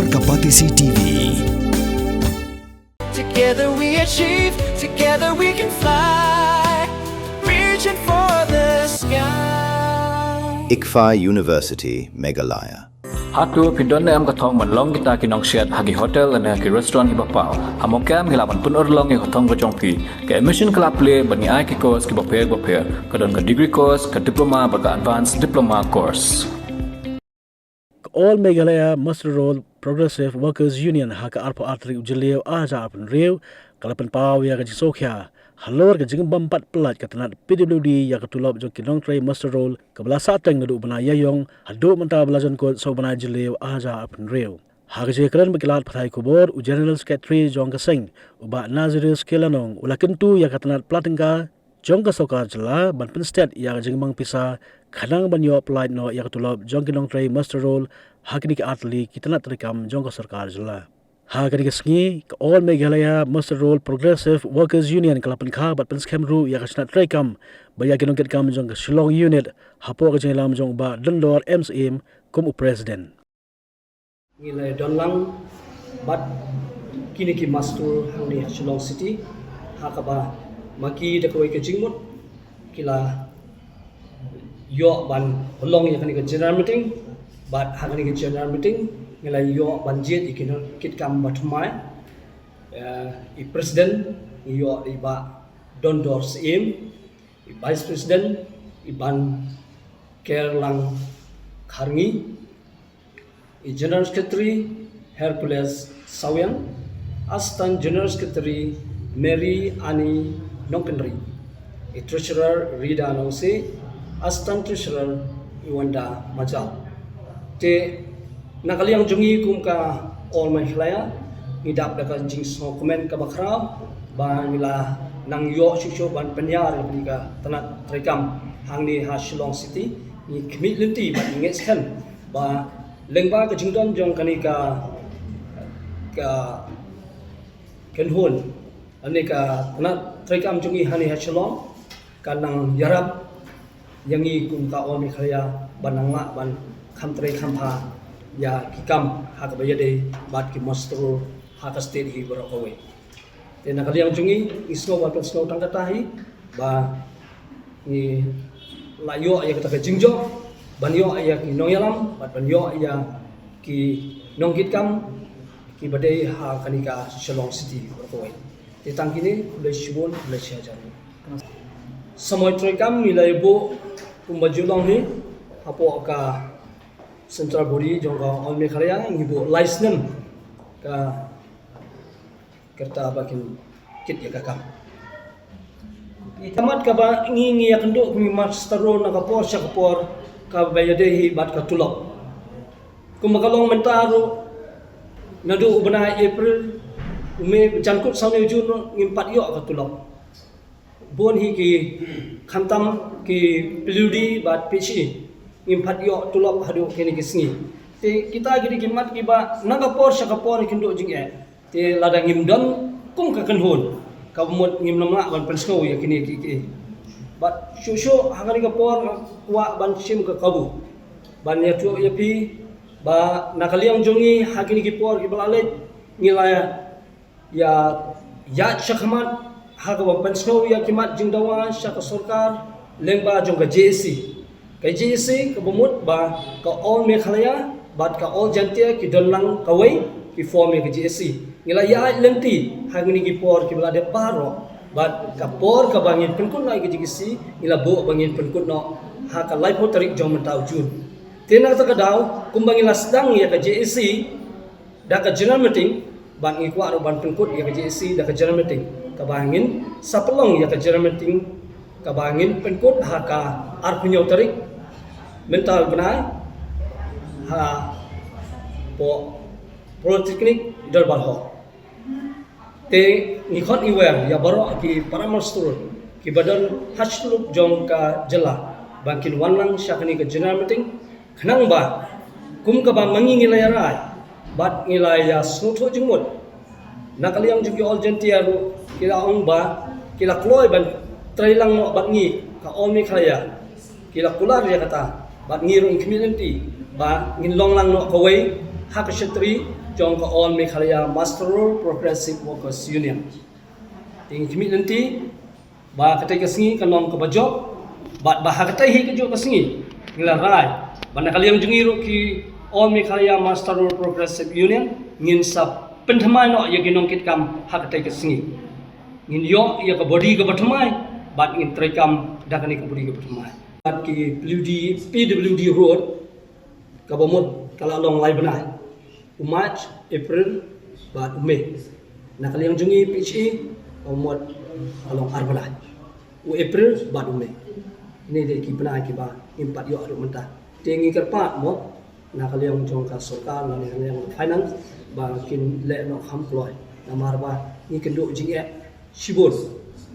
Kapatisi TV. Together we achieve, together we can fly, reaching for the sky. ICFA University, Meghalaya. Hatu pindon am katong manlong kita kinong shed hagi hotel dan hagi restaurant ibapau. Hamokam hilapan pun orlong e hotong kejongpi. Ke emission kelap play bani ai ki course ki baper kadon ke degree course ke diploma baga advanced diploma course. All Meghalaya Master Roll Progressive Workers Union haka arpo artri ujileo aja arpun reu kalapan pau ya gaji sokya halor gaji bampat pelat katanat PWD ya ketulop jong kinong tray Master Roll kabla sateng ngadu bana yayong hadu menta belajan ko so bana jileo aja arpun reu haga je kran bekilat phatai kubor u General Secretary jong kaseng uba Nazirus Kelanong ulakentu ya katanat platengka jong ka sokar jela ban pen state ya gaji mang pisa kanang banyo pelat no ya ketulop jong kinong tray Master Roll hakini ke atli kitanat rekam jong ka sarkar jela hakini ke sngi ke All Meghalaya Master Roll Progressive Workers Union kalapan kha bat pen scam ru ya kasnat rekam baya kinong ket kam jong ka Shillong unit hapo ka jelam jong ba Dondor MCM kum president ngilai donlang bat kini ki mastur hangni Shillong City hakaba maki de koi ke jingmut kila yo ban long ya kani ke general meeting but hangani ke general meeting ngilai yo banjet ikino kit kam batumai i president yo iba Dondor CM i vice president iban Kerlang Kharngi i general secretary Hercules Sawyang assistant general secretary Mary Ani Nongkenri i treasurer Rida Nose assistant treasurer Iwanda Majal te nakaliang jungi kum ka All Meghalaya ngidap daka jing so komen ka bakra ba nila nang yo shisho ban penyar ni ka tanat rekam hangni ha Shillong City ni community ba nges kan ba lengba ka jingdon jong kani ka kenhun ani ka tanat rekam jungi hani ha Shillong kanang yarap yangi kum ka All Meghalaya banangla ban kamtre kampa ya kikam hak bayade bat ki mostro hak state hi borokowe te nakaliang jungi isno wat sno tangkatahi ba ni layo ya kita jingjo banyo ya ki nongyalam bat banyo ya ki nongkitkam ki badai ha kanika Shillong City borokowe te tangkini le shibon le shajan samoy trekam milai bo kumbajulong hi apo ka central body jong All Meghalaya ngibo license ka kerta bakin kit ya kakam itamat ka ba ngingi ya kendo mi master ro na kapor sya kapor ka bayadehi bat ka tulop kumakalong mentaro nadu ubana April ume jangkut saune Jun ngimpat yo ka tulop bon hi ki khantam ki PWD bat PC ngimpat yo tulop hadu kini kisngi te kita gidi gimat kiba nagapor syakapor kindo jing te ladang ngimdon kum ka kanhun kabumot ngimnamla ban pensno ya kini ki bat shusho hagani kapor wa ban sim ka kabu ban ya tu ya pi ba nakaliang jongi hagini kipor kibalale ngilaya ya syakhamat hagaban pensno ya kimat jingdawa syaka sarkar lengba jong ka JSC kai JSC kabumut ba ka All Meghalaya bat ka All Jantia ki donlang kawai ki form ke JSC ngila ya lenti hangni ki por ki bala de baro bat ka por ka bangin penkun nai ke JSC ngila bo bangin penkun no ha ka life tarik jom tau jun tena ta kadau kumbangin lasdang ya ka JSC da ka general meeting bang ikwa ro ban penkut ya ka JSC da ka general meeting ka bangin sapelong ya ka general meeting ka bangin penkut ha ka arpunyo tarik mental benai ha po politeknik darbal ho te nikhot iwer ya baro ki paramastur ki badan haslup jong ka jela bangkin wanlang syakani ke general meeting khnang ba kum ka ba mangi ngilai rai bat ngilai ya snutho jingmut nakaliang jugi All Jantia ru kila ong ba kila kloy ban trailang mo bangi ka All Meghalaya kila kular ya kata bat ngiro in community ba nginlong lang no kawai hak setri jong ka all Meghalaya Master Road Progressive Workers Union. Ting kimi nanti ba katai kasingi kanong kabajok bat bah katai hi kajo kasingi nglarai bana kaliam jungiro ki all Meghalaya Master Road Progressive Union ngin sa penthamai no ya ginong kit kam hakatai kasingi ngin yo ya ka body ka bathamai bat ngin trekam dakani ka body ka bathamai bat ki PWD road ka bomot kala long lai banai March April bat Mei nakaliam jungi PHE bomot along arbanai April bat Mei ini de ki banai ki ba impat yo adu mentah tengi kerpat mo nakaliam jong ka sarkar la nakaliam finance ba kin le no employ namar ba ni kendo jinge shibor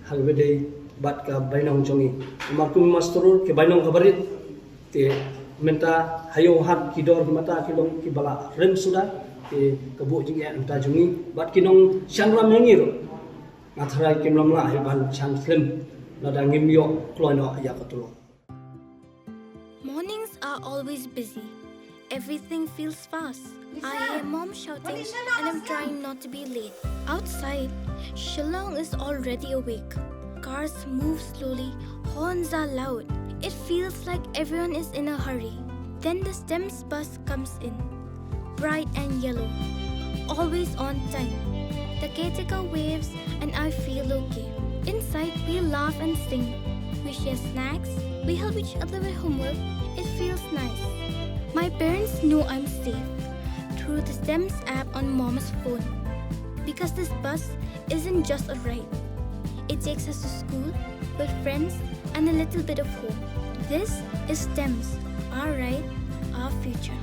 halbede bat ka bainong jongi markum masterul ke bainong kabarit te menta hayo hat kidor mata kilong kibala rem sudah te kebo jinge anta jongi bat kinong shanram ngiro nathara kimlam la heban chan film lada ngimyo kloino ya katulo. Mornings are always busy. Everything feels fast. I hear mom shouting and I'm trying not to be late. Outside, Shillong is already awake. Cars move slowly, horns are loud. It feels like everyone is in a hurry. Then the STEMS bus comes in, bright and yellow, always on time. The caretaker waves and I feel okay. Inside, we laugh and sing. We share snacks, we help each other with homework. It feels nice. My parents know I'm safe through the STEMS app on mom's phone. Because this bus isn't just a ride. It takes us to school with friends and a little bit of hope. This is STEMS, our ride, our future.